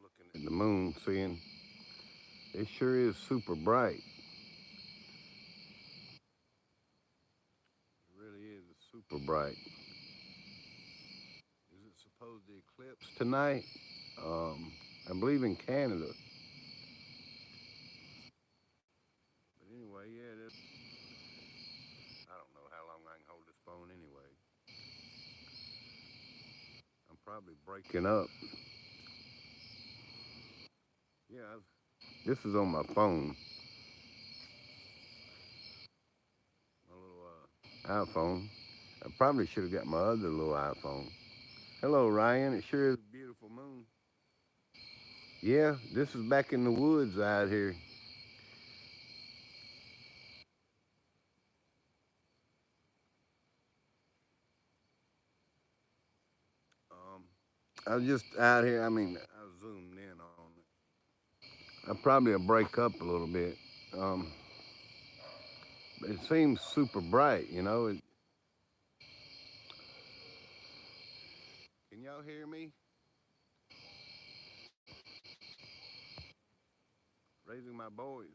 looking at the moon, seeing it sure is super bright. It really is super bright. Is it supposed to eclipse tonight? I believe in Canada. But anyway, yeah, I don't know how long I can hold this phone anyway. I'm probably breaking up. Yeah, this is on my phone, my little iPhone. I probably should have got my other little iPhone. Hello, Ryan. It sure is a beautiful moon. Yeah, this is back in the woods out here. Um, I was just out here. I mean, I zoomed in on it. I probably will break up a little bit. Um, but it seems super bright, you know. Can y'all hear me? Raising my boys.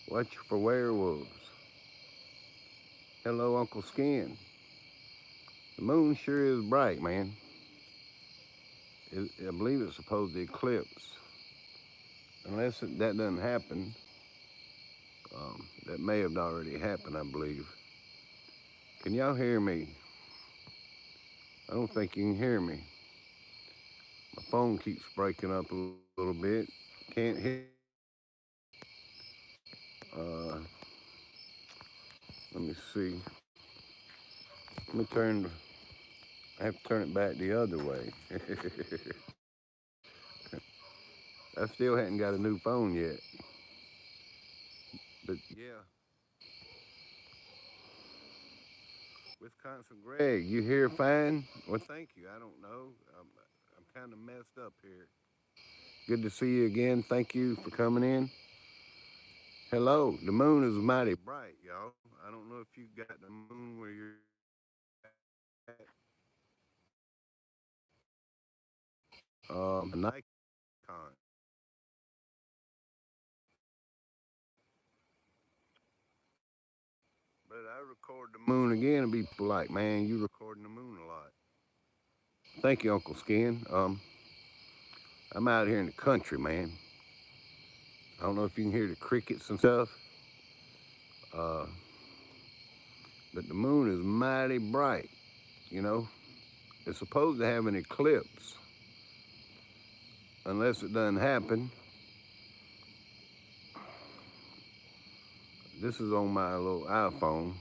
Watch for werewolves. Hello, Uncle Skin. The moon sure is bright, man. I believe it's supposed to eclipse. Unless that doesn't happen, that may have already happened, I believe. Can y'all hear me? I don't think you can hear me. My phone keeps breaking up a little bit. Can't hear. Uh, Let me see. Let me turn. I have to turn it back the other way. I still hadn't got a new phone yet. But yeah, Wisconsin Greg, you here fine? Well, thank you. I don't know. I'm kind of messed up here. Good to see you again. Thank you for coming in. Hello. The moon is mighty bright, y'all. I don't know if you got the moon where you're at. A Nikon. But I record the moon again and be like, man, you recording the moon a lot. Thank you, Uncle Skin. I'm out here in the country, man. I don't know if you can hear the crickets and stuff. Uh, but the moon is mighty bright, you know. It's supposed to have an eclipse. Unless it doesn't happen. This is on my little iPhone.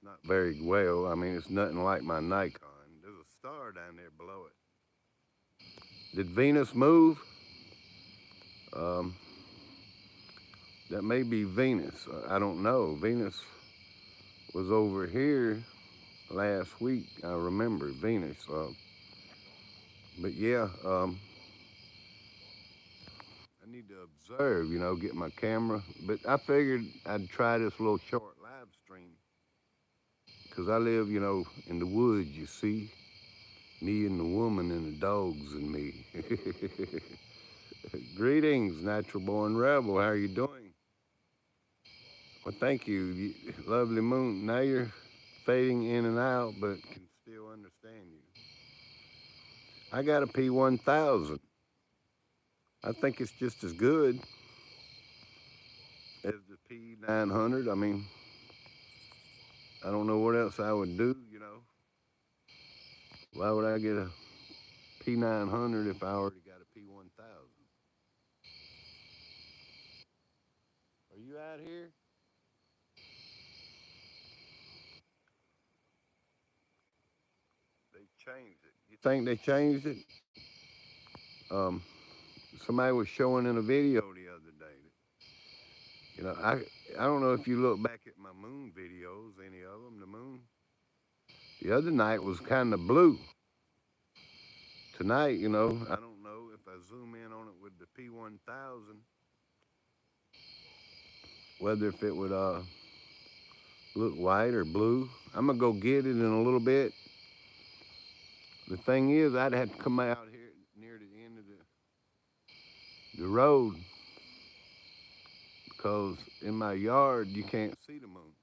Not very well. I mean, it's nothing like my Nikon. There's a star down there below it. Did Venus move? Um, that may be Venus. I don't know. Venus was over here last week. I remember Venus. But yeah, I need to observe, you know, get my camera. But I figured I'd try this little short live stream because I live, you know, in the woods, you see. Me and the woman and the dogs and me. Greetings, natural born rebel. How are you doing? Well, thank you. Lovely moon. Now you're fading in and out, but can still understand you. I got a P1000. I think it's just as good as the P900. I mean, I don't know what else I would do, you know. Why would I get a P900 if I already got a P1000? Are you out here? They changed it. You think they changed it? Um, Somebody was showing in a video the other day. You know, I don't know if you look back at my moon videos, any of them, the moon. The other night was kind of blue. Tonight, you know, I don't know if I zoom in on it with the P1000, whether if it would look white or blue. I'm gonna go get it in a little bit. The thing is, I'd have to come out here near the end of the the road, because in my yard you can't see the moon.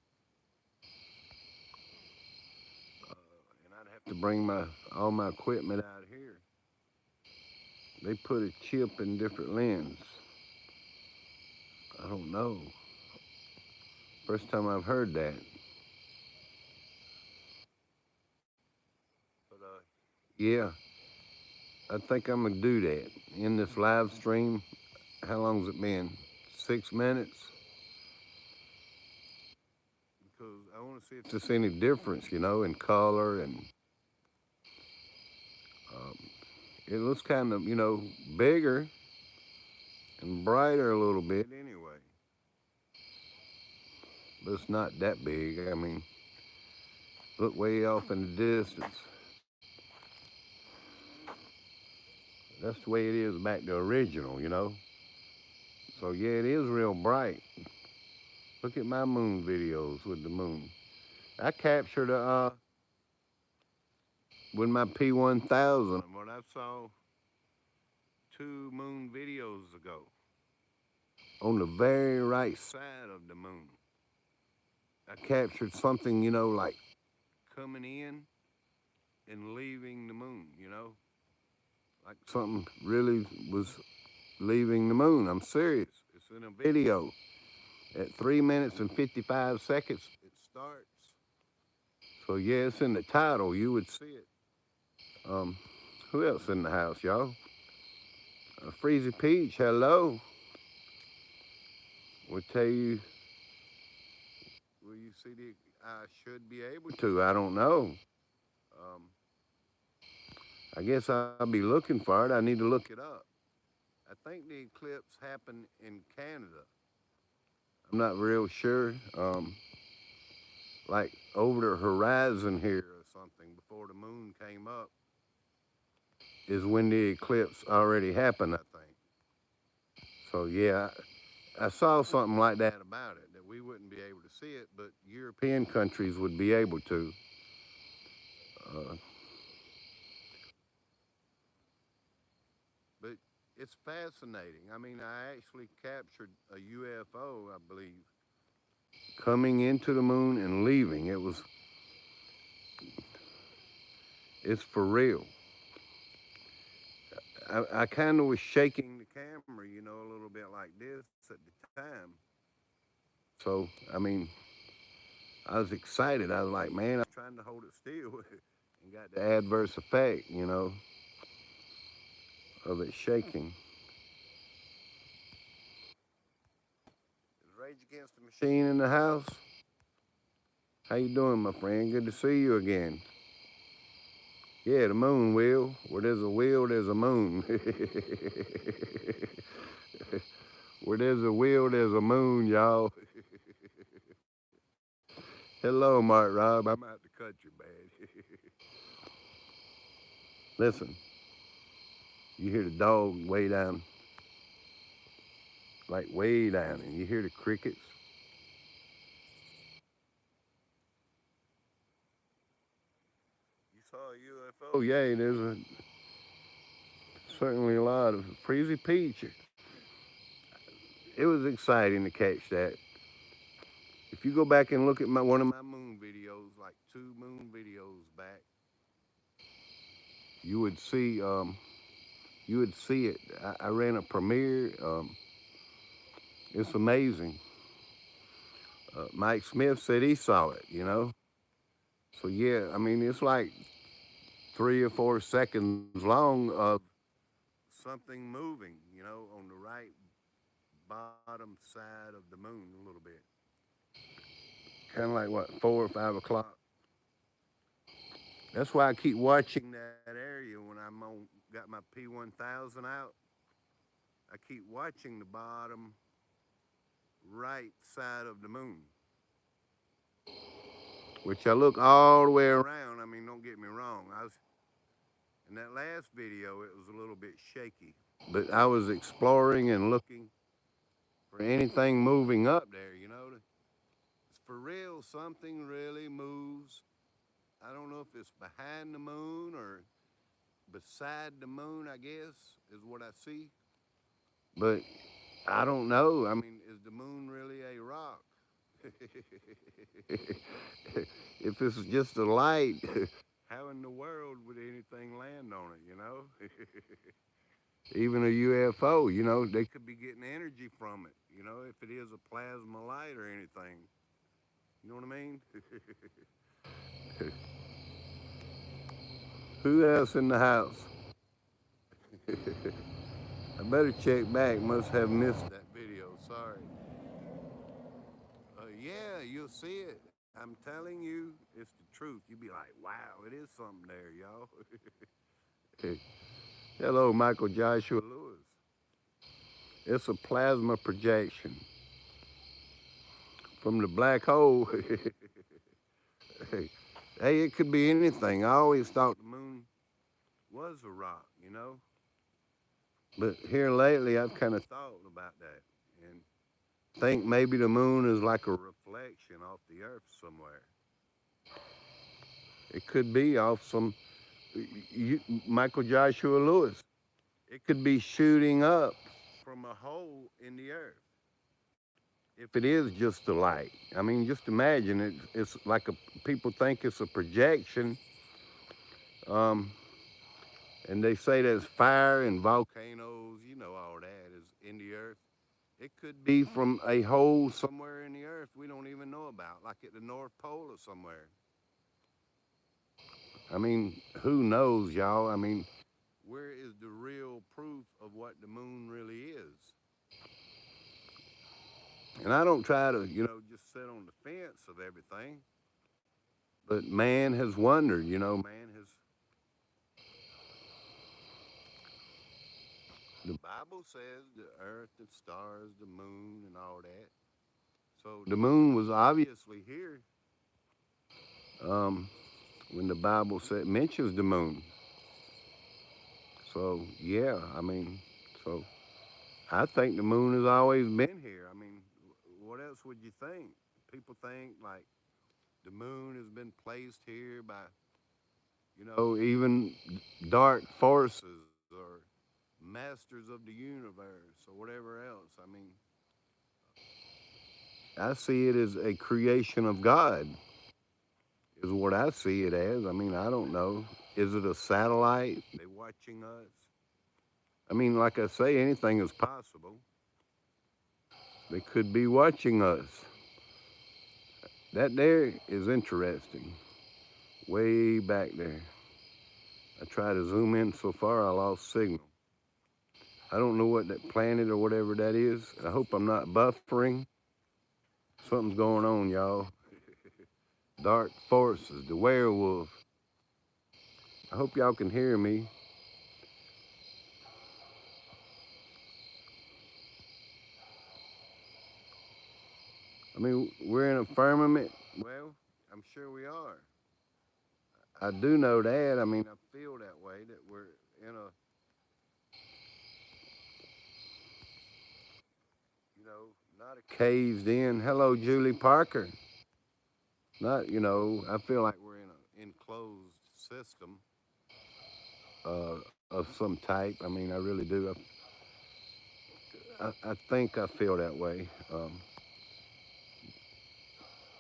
And I'd have to bring all my equipment out here. They put a chip in different lens. I don't know. First time I've heard that. But yeah, I think I'm gonna do that in this live stream. How long's it been? 6 minutes. Because I want to see if there's any difference, in color, and um, it looks kind of, bigger and brighter a little bit anyway. But it's not that big. I mean, look way off in the distance. That's the way it is back to original. So yeah, it is real bright. Look at my moon videos with the moon. I captured with my P1000 what I saw 2 moon videos ago on the very right side of the moon. I captured something, like coming in and leaving the moon. Like something really was leaving the moon. I'm serious. It's in a video. At 3 minutes and 55 seconds, it starts. So yeah, it's in the title. You would see it. Who else in the house, y'all? Freezy Peach, hello. Will tell you, will you see the, I should be able to. I don't know. Um, I guess I'll be looking for it. I need to look it up. I think the eclipse happened in Canada. I'm not real sure. Like over the horizon here or something, before the moon came up, is when the eclipse already happened, I think. So yeah, I saw something like that about it, that we wouldn't be able to see it, but European countries would be able to. Uh, but it's fascinating. I mean, I actually captured a UFO, I believe, coming into the moon and leaving. It's for real. I kind of was shaking the camera, a little bit like this at the time. So, I mean, I was excited. I was like, man, I'm trying to hold it still and got the adverse effect, of it shaking. Is Rage Against the Machine in the house? How you doing, my friend? Good to see you again. Yeah, the moon wheel. Where there's a wheel, there's a moon. Where there's a wheel, there's a moon, y'all. Hello, Mark Rob. I'm out the country, man. Listen, you hear the dog way down, like way down, and you hear the crickets. You saw a UFO? Yeah, certainly a lot of Freezy Peach. It was exciting to catch that. If you go back and look at one of my moon videos, like 2 moon videos back, you would see it. I ran a premiere. It's amazing. Mike Smith said he saw it. So yeah, I mean it's like 3 or 4 seconds long of something moving, on the right bottom side of the moon a little bit. Kind of like what, 4 or 5 o'clock. That's why I keep watching that area when got my P1000 out. I keep watching the bottom right side of the moon, which I look all the way around. I mean, don't get me wrong. In that last video, it was a little bit shaky, but I was exploring and looking for anything moving up there. It's for real. Something really moves. I don't know if it's behind the moon or beside the moon, I guess, is what I see. But I don't know. I mean, is the moon really a rock? If it's just a light, how in the world would anything land on it, you know? Even a UFO, you know, they could be getting energy from it, you know, if it is a plasma light or anything. You know what I mean? Who else in the house? I better check back. Must have missed that video. Sorry. Yeah, you'll see it. I'm telling you, it's the truth. You'll be like, wow, it is something there, y'all. Hello, Michael Joshua Lewis. It's a plasma projection from the black hole. Hey, it could be anything. I always thought the moon was a rock, you know? But here lately, I've kind of thought about that and think maybe the moon is like a reflection off the earth somewhere. It could be off Michael Joshua Lewis. It could be shooting up from a hole in the earth. If it is just a light, I mean, just imagine it. It's like people think it's a projection, um, and they say there's fire and volcanoes. You know all that is in the earth. It could be from a hole somewhere in the earth we don't even know about, like at the North Pole or somewhere. I mean, who knows, y'all? I mean, where is the real proof of what the moon really is? And I don't try to, you know, just sit on the fence of everything. But man has wondered, you know, man has. The Bible says the earth, the stars, the moon, and all that. So the moon was obviously here um, when the Bible mentions the moon. So yeah, I mean, so I think the moon has always been here. I mean, what else would you think? People think like the moon has been placed here by, you know, even dark forces or masters of the universe or whatever else. I mean, I see it as a creation of God, is what I see it as. I mean, I don't know. Is it a satellite? They watching us? I mean, like I say, anything is possible. They could be watching us. That there is interesting. Way back there. I tried to zoom in so far I lost signal. I don't know what that planet or whatever that is. I hope I'm not buffering. Something's going on, y'all. Dark forces, the werewolf. I hope y'all can hear me. I mean, we're in a firmament. Well, I'm sure we are. I do know that. I mean, I feel that way that we're in a, you know, not a caved in. Hello, Julie Parker. Not, you know, I feel like we're in an enclosed system of some type. I mean, I really do. I think I feel that way.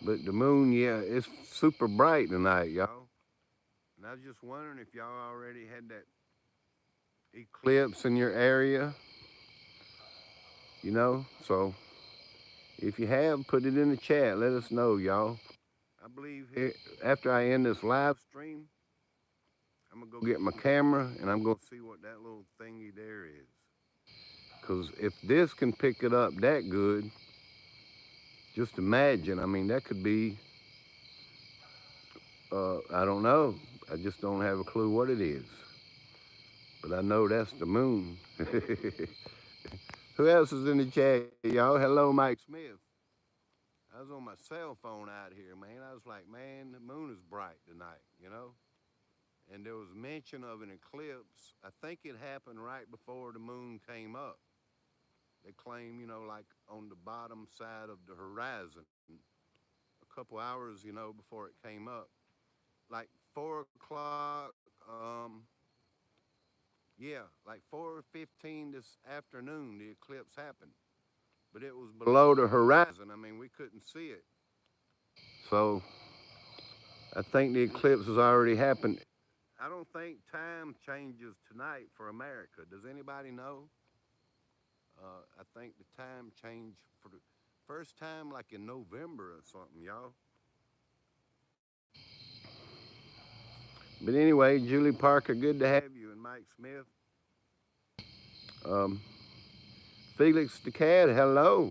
But the moon, yeah, it's super bright tonight, y'all. And I was just wondering if y'all already had that eclipse in your area, you know? So if you have, put it in the chat. Let us know, y'all. I believe after I end this live stream, I'm going to go get my camera and I'm going to see what that little thingy there is. Because if this can pick it up that good, just imagine. I mean, that could be, I don't know. I just don't have a clue what it is. But I know that's the moon. Who else is in the chat, y'all? Hello, Mike Smith. I was on my cell phone out here, man. I was like, man, the moon is bright tonight, you know? And there was mention of an eclipse. I think it happened right before the moon came up. They claim, you know, like on the bottom side of the horizon, a couple hours, you know, before it came up. Like 4 o'clock, Yeah, like 4:15 this afternoon, the eclipse happened. But it was below the horizon. I mean, we couldn't see it. So I think the eclipse has already happened. I don't think time changes tonight for America. Does anybody know? I think the time changed for the first time like in November or something, y'all. But anyway, Julie Parker, good to have you, and Mike Smith. Um, Felix the Cat, hello.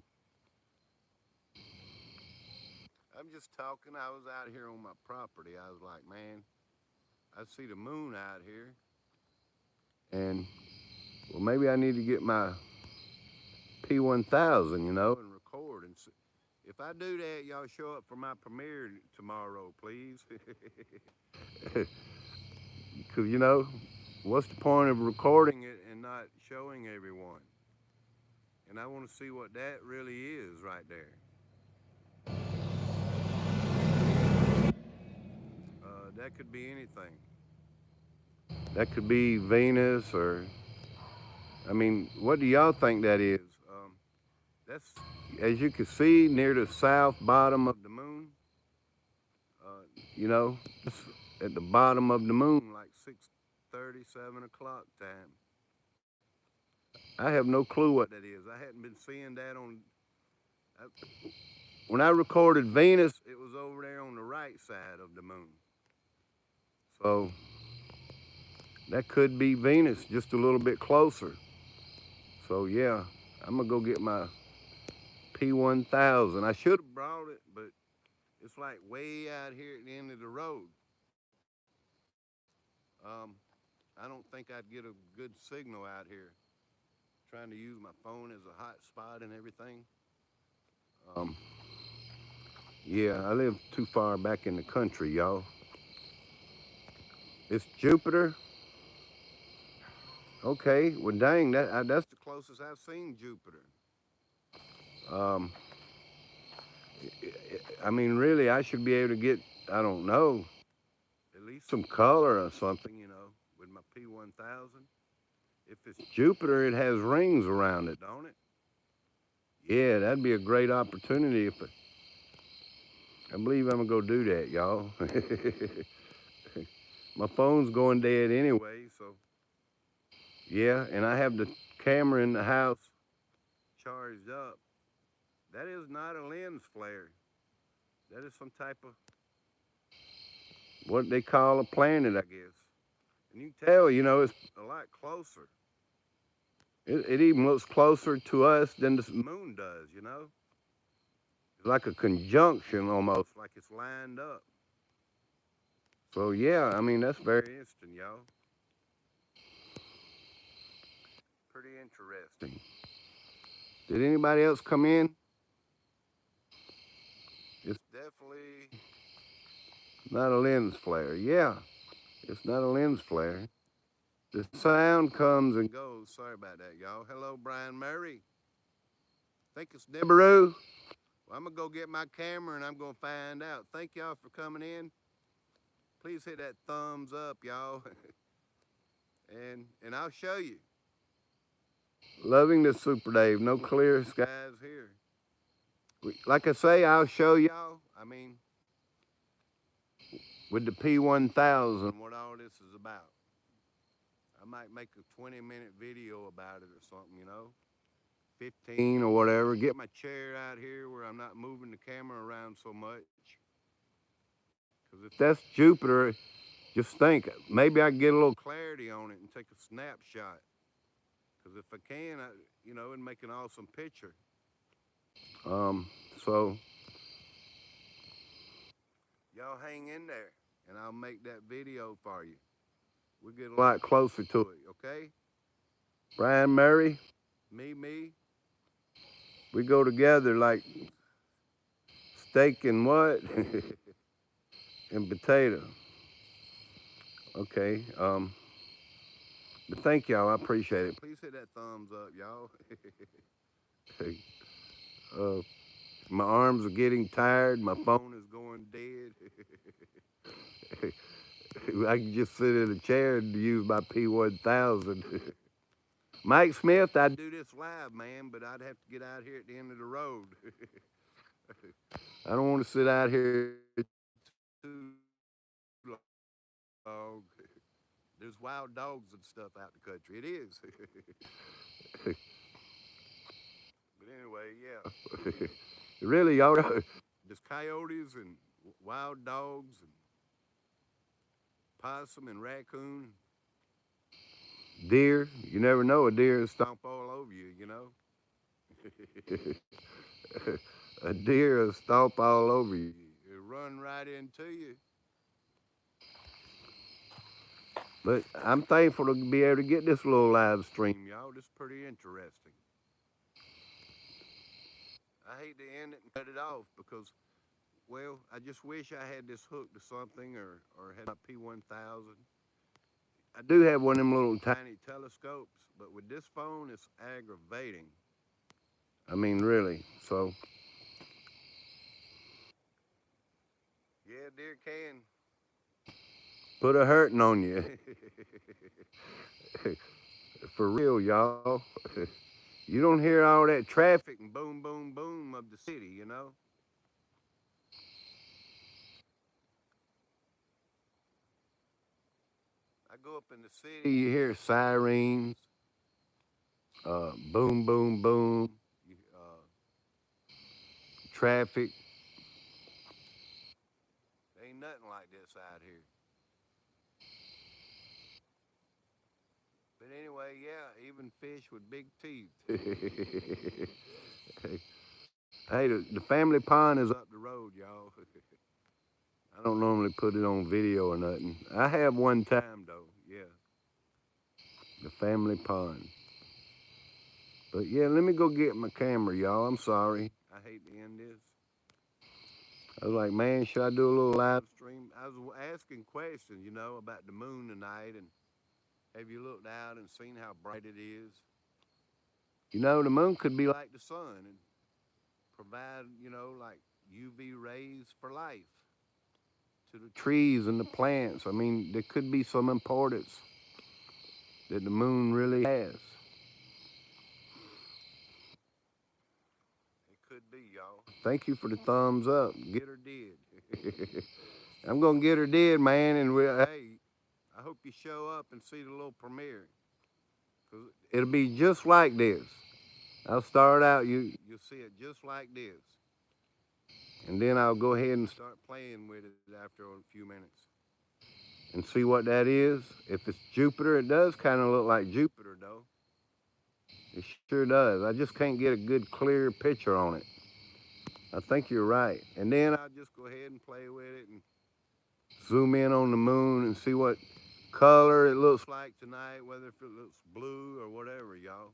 I'm just talking. I was out here on my property. I was like, man, I see the moon out here. And, well, maybe I need to get my P1000, and record. And if I do that, y'all show up for my premiere tomorrow, please. Because, what's the point of recording it and not showing everyone? And I want to see what that really is right there. That could be anything. That could be Venus or, I mean, what do y'all think that is? That's, as you can see, near the south bottom of the moon. It's at the bottom of the moon, like 6:30, 7 o'clock time. I have no clue what that is. I hadn't been seeing that on. When I recorded Venus, it was over there on the right side of the moon. So that could be Venus, just a little bit closer. So yeah, I'm gonna go get my P1000. I should have brought it, but it's like way out here at the end of the road. Um, I don't think I'd get a good signal out here. Trying to use my phone as a hotspot and everything. Um, yeah, I live too far back in the country, y'all. It's Jupiter. Okay, well, dang, that's the closest I've seen Jupiter. Um, I mean, really, I should be able to get, I don't know, at least some color or something, with my P1000. If it's Jupiter, it has rings around it, don't it? Yeah, that'd be a great opportunity I believe I'm gonna go do that, y'all. My phone's going dead anyway, so yeah, and I have the camera in the house charged up. That is not a lens flare. That is some type of what they call a planet, I guess. And you can tell, it's a lot closer. It even looks closer to us than the moon does. It's like a conjunction almost, like it's lined up. So yeah, I mean, that's very interesting, y'all. Pretty interesting. Did anybody else come in? It's definitely not a lens flare. Yeah, it's not a lens flare. The sound comes and goes. Sorry about that, y'all. Hello, Brian Murray. Think it's Nibiru. Well, I'm going to go get my camera and I'm going to find out. Thank y'all for coming in. Please hit that thumbs up, y'all. and I'll show you. Loving the Super Dave. No clear skies here. Like I say, I'll show y'all. I mean, with the P1000, what all this is about. I might make a 20-minute video about it or something. 15 or whatever. Get my chair out here where I'm not moving the camera around so much. Because if that's Jupiter, just think, maybe I can get a little clarity on it and take a snapshot. Because if I can, it'd make an awesome picture. So y'all hang in there and I'll make that video for you. We'll get a lot closer to it, okay? Brian Murray, me. We go together like steak and what? And potato. Okay. But thank y'all. I appreciate it. Please hit that thumbs up, y'all. My arms are getting tired. My phone is going dead. I can just sit in a chair and use my P1000. Mike Smith, I'd do this live, man, but I'd have to get out here at the end of the road. I don't want to sit out here too long. There's wild dogs and stuff out in the country. It is. But anyway, yeah. Really, y'all, there's coyotes and wild dogs and possum and raccoon. Deer. You never know, a deer will stomp all over you, you know. A deer will stomp all over you. It'll run right into you. But I'm thankful to be able to get this little live stream, y'all. This is pretty interesting. I hate to end it and cut it off because, well, I just wish I had this hooked to something or had my P1000. I do have one of them little tiny telescopes, but with this phone, it's aggravating. I mean, really. So, yeah, deer can put a hurting on you. For real, y'all. You don't hear all that traffic and boom, boom, boom of the city, you know? I go up in the city, you hear sirens, boom, boom, boom, traffic. Ain't nothing like this out here. But anyway, yeah, even fish with big teeth. Hey, the family pond is up the road, y'all. I don't normally put it on video or nothing. I have one time, though, yeah. The family pond. But yeah, let me go get my camera, y'all. I'm sorry. I hate to end this. I was like, man, should I do a little live stream? I was asking questions, you know, about the moon tonight, and have you looked out and seen how bright it is? You know, the moon could be like the sun and provide, you know, like UV rays for life to the trees and the plants. I mean, there could be some importance that the moon really has. It could be, y'all. Thank you for the thumbs up. Get her did. I'm gonna get her did, man. And hey, I hope you show up and see the little premiere. 'Cause it'll be just like this. I'll start out. You'll see it just like this, and then I'll go ahead and start playing with it after a few minutes and see what that is. If it's Jupiter, it does kind of look like Jupiter, though. It sure does. I just can't get a good, clear picture on it. I think you're right. And then I'll just go ahead and play with it and zoom in on the moon and see what color it looks like tonight, whether if it looks blue or whatever, y'all.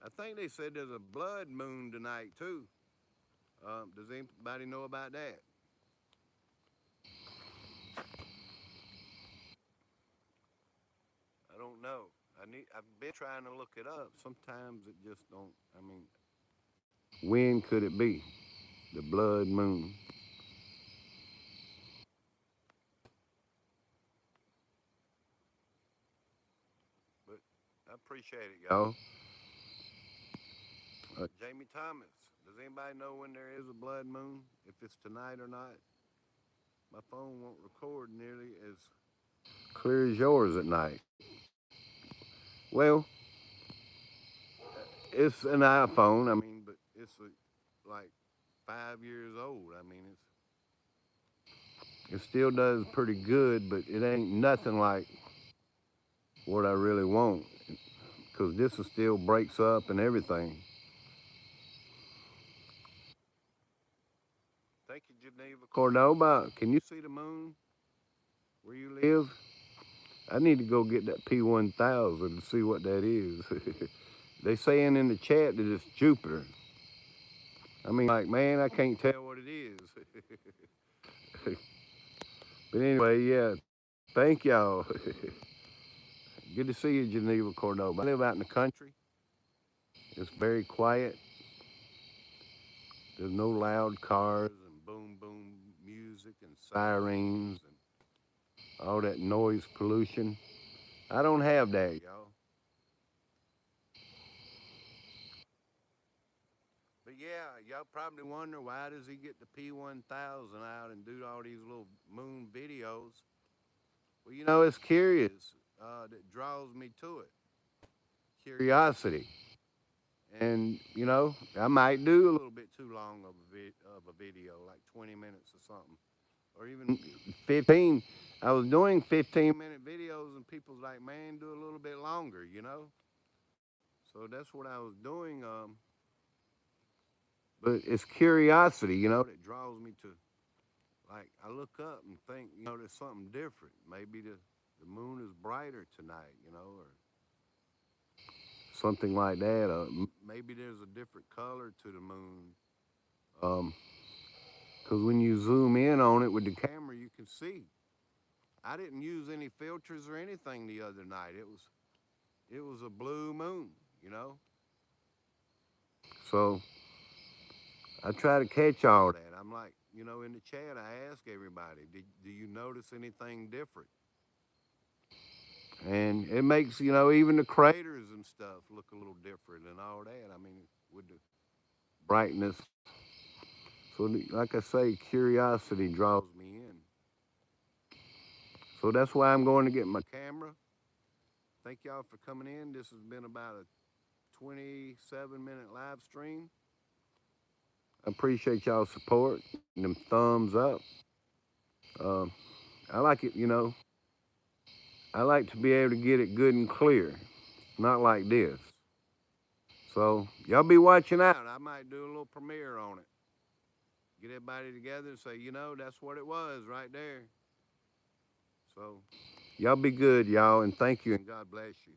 I think they said there's a blood moon tonight, too. Does anybody know about that? I don't know. I've been trying to look it up. Sometimes it just don't. I mean, when could it be? The blood moon. But I appreciate it, y'all. Jamie Thomas. Does anybody know when there is a blood moon? If it's tonight or not? My phone won't record nearly as clear as yours at night. Well, it's an iPhone. I mean, but it's like 5 years old. I mean, it still does pretty good, but it ain't nothing like what I really want. Because this is still breaks up and everything. Thank you, Geneva Cordoba. Can you see the moon where you live? I need to go get that P1000 to see what that is. They saying in the chat that it's Jupiter. I mean, like, man, I can't tell what it is. But anyway, yeah, thank y'all. Good to see you, Geneva Cordoba. I live out in the country. It's very quiet. There's no loud cars and boom, boom music and sirens. And all that noise pollution. I don't have that, y'all. But yeah, y'all probably wonder why does he get the P1000 out and do all these little moon videos? Well, it's curious that draws me to it. Curiosity. And, I might do a little bit too long of a video, like 20 minutes or something, or even 15. I was doing 15-minute videos, and people's like, man, do a little bit longer. So that's what I was doing. But it's curiosity, that draws me to, like, I look up and think, there's something different. Maybe the moon is brighter tonight, or something like that. Maybe there's a different color to the moon. Because when you zoom in on it with the camera, you can see. I didn't use any filters or anything the other night. It was a blue moon. So I try to catch all that. I'm like, in the chat, I ask everybody, do you notice anything different? And it makes, even the craters and stuff look a little different and all that. I mean, with the brightness. So, like I say, curiosity draws me in. So that's why I'm going to get my camera. Thank y'all for coming in. This has been about a 27-minute live stream. I appreciate y'all's support and them thumbs up. Uh, I like it, I like to be able to get it good and clear, not like this. So y'all be watching out. I might do a little premiere on it. Get everybody together and say, that's what it was right there. So y'all be good, y'all, and thank you, and God bless you.